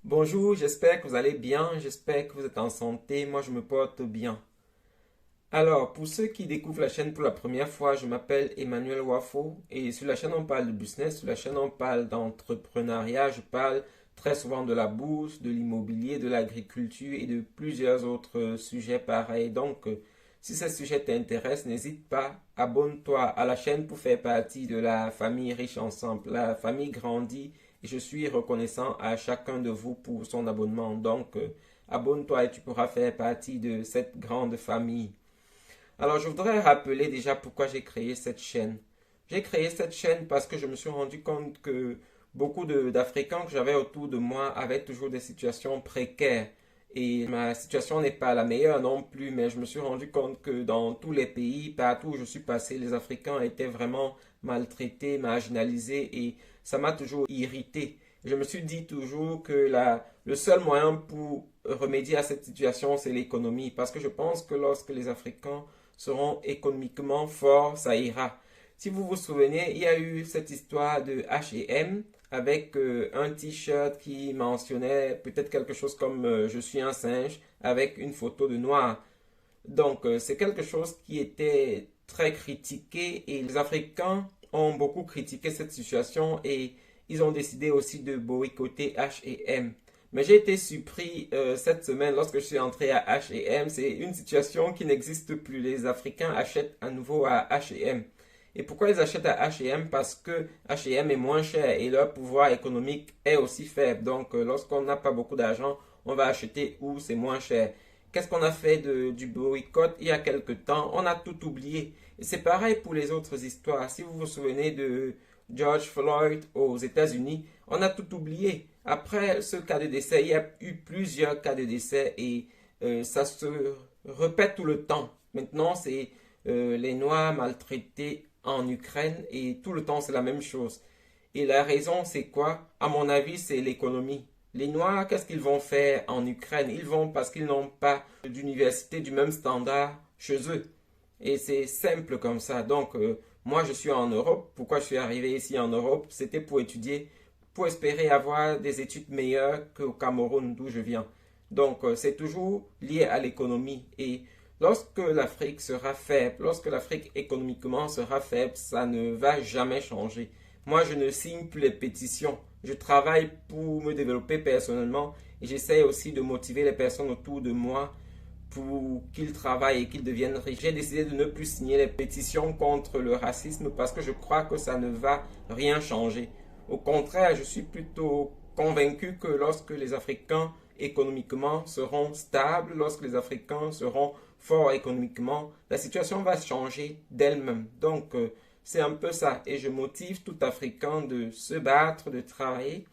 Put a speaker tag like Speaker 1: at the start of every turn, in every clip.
Speaker 1: Bonjour, j'espère que vous allez bien, j'espère que vous êtes en santé, moi je me porte bien. Alors, pour ceux qui découvrent la chaîne pour la première fois, je m'appelle Emmanuel Wafo et sur la chaîne on parle de business, sur la chaîne on parle d'entrepreneuriat, je parle très souvent de la bourse, de l'immobilier, de l'agriculture et de plusieurs autres sujets pareils. Donc, si ces sujets t'intéressent, n'hésite pas, abonne-toi à la chaîne pour faire partie de la famille riche ensemble. La famille grandit et je suis reconnaissant à chacun de vous pour son abonnement. Donc, abonne-toi et tu pourras faire partie de cette grande famille. Alors, je voudrais rappeler déjà pourquoi j'ai créé cette chaîne. J'ai créé cette chaîne parce que je me suis rendu compte que beaucoup d'Africains que j'avais autour de moi avaient toujours des situations précaires. Et ma situation n'est pas la meilleure non plus, mais je me suis rendu compte que dans tous les pays, partout où je suis passé, les Africains étaient vraiment maltraités, marginalisés, et ça m'a toujours irrité. Je me suis dit toujours que le seul moyen pour remédier à cette situation, c'est l'économie, parce que je pense que lorsque les Africains seront économiquement forts, ça ira. Si vous vous souvenez, il y a eu cette histoire de H&M avec un t-shirt qui mentionnait peut-être quelque chose comme je suis un singe avec une photo de noir. Donc c'est quelque chose qui était très critiqué et les Africains ont beaucoup critiqué cette situation et ils ont décidé aussi de boycotter H&M. Mais j'ai été surpris cette semaine lorsque je suis entré à H&M. C'est une situation qui n'existe plus. Les Africains achètent à nouveau à H&M. Et pourquoi ils achètent à H&M? Parce que H&M est moins cher et leur pouvoir économique est aussi faible. Donc, lorsqu'on n'a pas beaucoup d'argent, on va acheter où c'est moins cher. Qu'est-ce qu'on a fait du boycott il y a quelque temps? On a tout oublié. Et c'est pareil pour les autres histoires. Si vous vous souvenez de George Floyd aux États-Unis, on a tout oublié. Après ce cas de décès, il y a eu plusieurs cas de décès et ça se répète tout le temps. Maintenant, c'est les Noirs maltraités en Ukraine et tout le temps, c'est la même chose. Et la raison, c'est quoi? À mon avis, c'est l'économie. Les Noirs, qu'est-ce qu'ils vont faire en Ukraine? Ils vont parce qu'ils n'ont pas d'université du même standard chez eux. Et c'est simple comme ça. Donc, moi, je suis en Europe. Pourquoi je suis arrivé ici en Europe? C'était pour étudier, pour espérer avoir des études meilleures qu'au Cameroun, d'où je viens. Donc, c'est toujours lié à l'économie. Et lorsque l'Afrique sera faible, lorsque l'Afrique économiquement sera faible, ça ne va jamais changer. Moi, je ne signe plus les pétitions. Je travaille pour me développer personnellement et j'essaie aussi de motiver les personnes autour de moi pour qu'ils travaillent et qu'ils deviennent riches. J'ai décidé de ne plus signer les pétitions contre le racisme parce que je crois que ça ne va rien changer. Au contraire, je suis plutôt convaincu que lorsque les Africains économiquement seront stables, lorsque les Africains seront forts économiquement, la situation va changer d'elle-même. Donc, c'est un peu ça. Et je motive tout Africain de se battre, de travailler,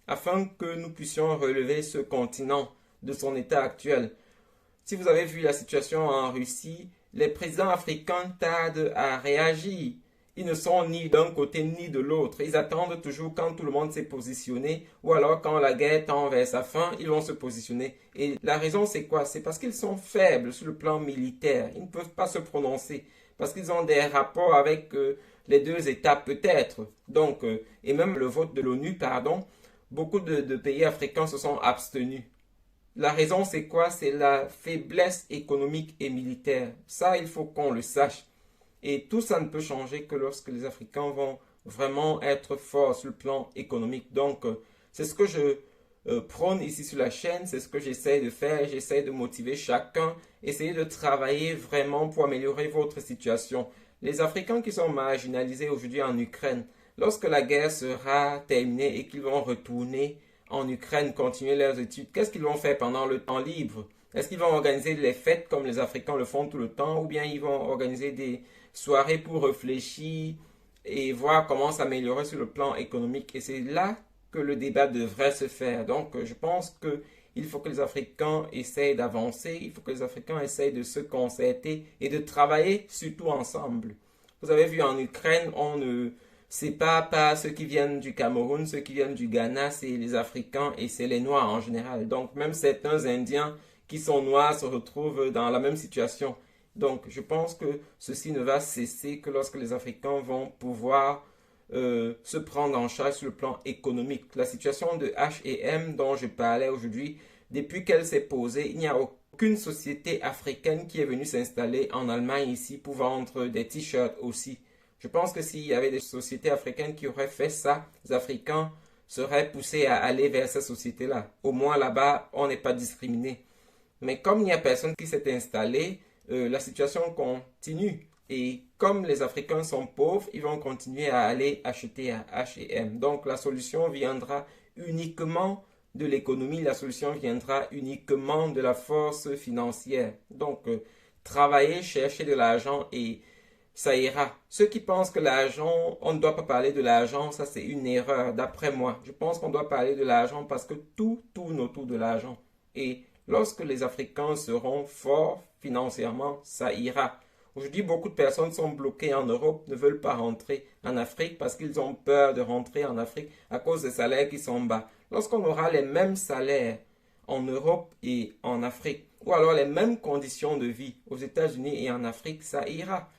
Speaker 1: afin que nous puissions relever ce continent de son état actuel. Si vous avez vu la situation en Russie, les présidents africains tardent à réagir. Ils ne sont ni d'un côté ni de l'autre. Ils attendent toujours quand tout le monde s'est positionné ou alors quand la guerre tend vers sa fin, ils vont se positionner. Et la raison c'est quoi? C'est parce qu'ils sont faibles sur le plan militaire. Ils ne peuvent pas se prononcer parce qu'ils ont des rapports avec les deux États peut-être. Donc, et même le vote de l'ONU, pardon, beaucoup de pays africains se sont abstenus. La raison, c'est quoi? C'est la faiblesse économique et militaire. Ça, il faut qu'on le sache. Et tout ça ne peut changer que lorsque les Africains vont vraiment être forts sur le plan économique. Donc, c'est ce que je prône ici sur la chaîne, c'est ce que j'essaie de faire. J'essaie de motiver chacun, essayer de travailler vraiment pour améliorer votre situation. Les Africains qui sont marginalisés aujourd'hui en Ukraine, lorsque la guerre sera terminée et qu'ils vont retourner en Ukraine, continuer leurs études, qu'est-ce qu'ils vont faire pendant le temps libre? Est-ce qu'ils vont organiser les fêtes comme les Africains le font tout le temps ou bien ils vont organiser des soirées pour réfléchir et voir comment s'améliorer sur le plan économique? Et c'est là que le débat devrait se faire. Donc, je pense qu'il faut que les Africains essayent d'avancer, il faut que les Africains essayent de se concerter et de travailler surtout ensemble. Vous avez vu en Ukraine, on ne sépare pas ceux qui viennent du Cameroun, ceux qui viennent du Ghana, c'est les Africains et c'est les Noirs en général. Donc même certains Indiens qui sont noirs se retrouvent dans la même situation. Donc je pense que ceci ne va cesser que lorsque les Africains vont pouvoir se prendre en charge sur le plan économique. La situation de H&M dont je parlais aujourd'hui, depuis qu'elle s'est posée, il n'y a aucune société africaine qui est venue s'installer en Allemagne ici pour vendre des t-shirts aussi. Je pense que s'il y avait des sociétés africaines qui auraient fait ça, les Africains seraient poussés à aller vers ces sociétés-là. Au moins là-bas, on n'est pas discriminé. Mais comme il n'y a personne qui s'est installé, la situation continue. Et comme les Africains sont pauvres, ils vont continuer à aller acheter à H&M. Donc la solution viendra uniquement de l'économie, la solution viendra uniquement de la force financière. Donc travailler, chercher de l'argent et ça ira. Ceux qui pensent que l'argent, on ne doit pas parler de l'argent, ça c'est une erreur d'après moi. Je pense qu'on doit parler de l'argent parce que tout tourne autour de l'argent. Et lorsque les Africains seront forts financièrement, ça ira. Aujourd'hui, beaucoup de personnes sont bloquées en Europe, ne veulent pas rentrer en Afrique parce qu'ils ont peur de rentrer en Afrique à cause des salaires qui sont bas. Lorsqu'on aura les mêmes salaires en Europe et en Afrique, ou alors les mêmes conditions de vie aux États-Unis et en Afrique, ça ira.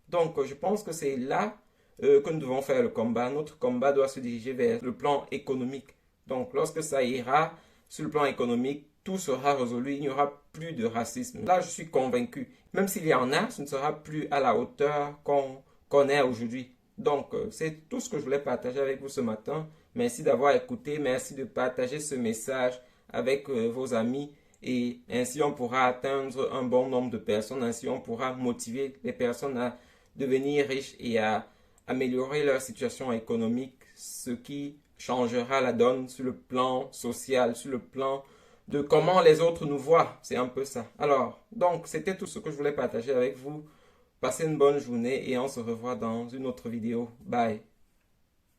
Speaker 1: Donc, je pense que c'est là que nous devons faire le combat. Notre combat doit se diriger vers le plan économique. Donc, lorsque ça ira sur le plan économique, tout sera résolu, il n'y aura plus de racisme. Là, je suis convaincu. Même s'il y en a, ce ne sera plus à la hauteur qu'on connaît aujourd'hui. Donc, c'est tout ce que je voulais partager avec vous ce matin. Merci d'avoir écouté. Merci de partager ce message avec vos amis. Et ainsi, on pourra atteindre un bon nombre de personnes. Ainsi, on pourra motiver les personnes à devenir riches et à améliorer leur situation économique, ce qui changera la donne sur le plan social, sur le plan de comment les autres nous voient. C'est un peu ça. Alors, donc, c'était tout ce que je voulais partager avec vous. Passez une bonne journée et on se revoit dans une autre vidéo. Bye.